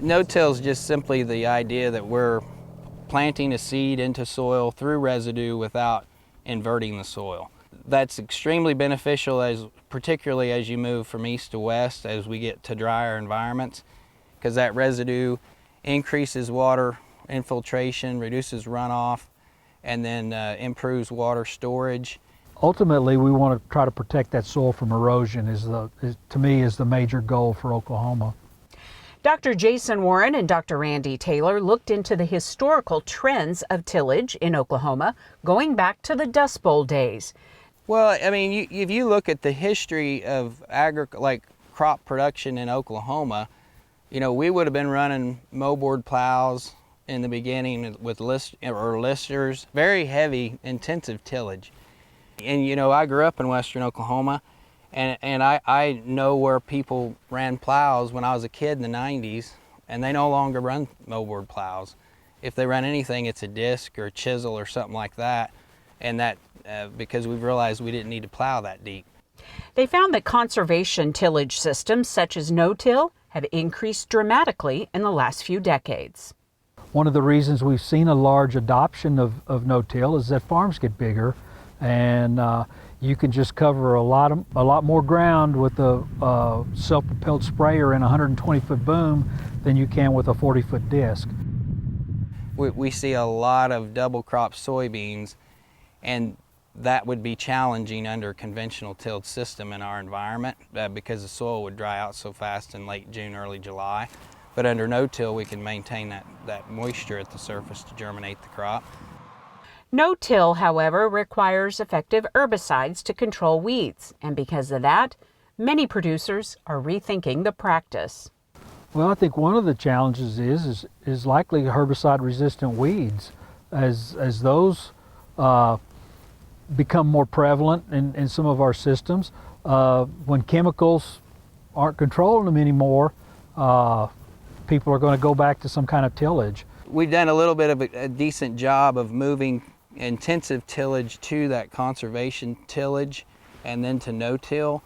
No-till is just simply the idea that we're planting a seed into soil through residue without inverting the soil. That's extremely beneficial, particularly as you move from east to west as we get to drier environments, because that residue increases water infiltration, reduces runoff, and then improves water storage. Ultimately, we want to try to protect that soil from erosion to me is the major goal for Oklahoma. Dr. Jason Warren and Dr. Randy Taylor looked into the historical trends of tillage in Oklahoma going back to the Dust Bowl days. Well, I mean, if you look at the history of crop production in Oklahoma, you know, we would have been running moldboard plows in the beginning with listers, very heavy, intensive tillage. And you know, I grew up in western Oklahoma, and I know where people ran plows when I was a kid in the 90s, and they no longer run moldboard plows. If they run anything, it's a disc or a chisel or something like that, and that because we've realized we didn't need to plow that deep. They found that conservation tillage systems such as no-till have increased dramatically in the last few decades. One of the reasons we've seen a large adoption of no-till is that farms get bigger, and you can just cover a lot more ground with a self-propelled sprayer in a 120-foot boom than you can with a 40-foot disc. We see a lot of double crop soybeans, and that would be challenging under a conventional tilled system in our environment because the soil would dry out so fast in late June, early July. But under no-till, we can maintain that moisture at the surface to germinate the crop. No-till, however, requires effective herbicides to control weeds, and because of that, many producers are rethinking the practice. Well, I think one of the challenges is likely herbicide-resistant weeds. As those become more prevalent in some of our systems, when chemicals aren't controlling them anymore, people are going to go back to some kind of tillage. We've done a little bit of a decent job of moving intensive tillage to that conservation tillage and then to no-till.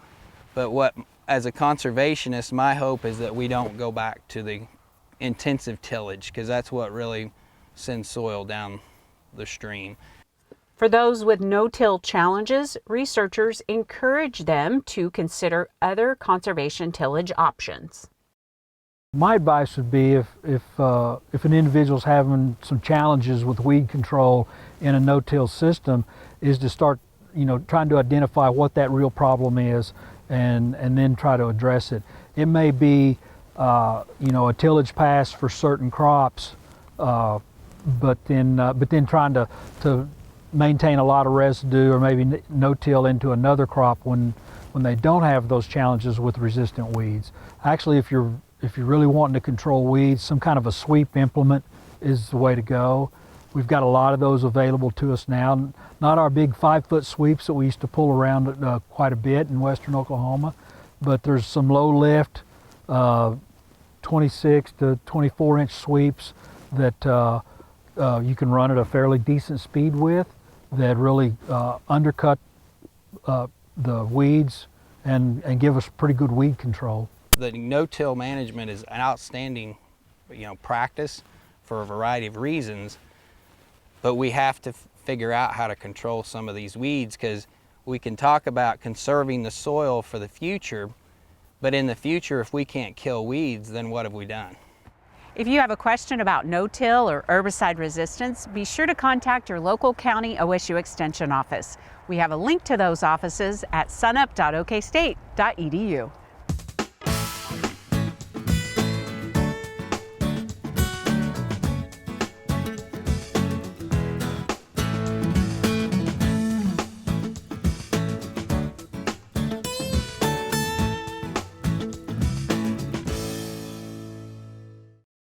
But as a conservationist, my hope is that we don't go back to the intensive tillage, because that's what really sends soil down the stream. For those with no-till challenges, researchers encourage them to consider other conservation tillage options. My advice would be if an individual's having some challenges with weed control in a no-till system, is to start, trying to identify what that real problem is and then try to address it. It may be, a tillage pass for certain crops, but then trying to maintain a lot of residue or maybe no-till into another crop when they don't have those challenges with resistant weeds. Actually, if you're really wanting to control weeds, some kind of a sweep implement is the way to go. We've got a lot of those available to us now. Not our big 5-foot sweeps that we used to pull around quite a bit in western Oklahoma, but there's some low lift 26 to 24-inch sweeps that you can run at a fairly decent speed with, that really undercut the weeds and give us pretty good weed control. The no-till management is an outstanding, practice for a variety of reasons, but we have to figure out how to control some of these weeds, because we can talk about conserving the soil for the future, but in the future, if we can't kill weeds, then what have we done? If you have a question about no-till or herbicide resistance, be sure to contact your local county OSU Extension office. We have a link to those offices at sunup.okstate.edu.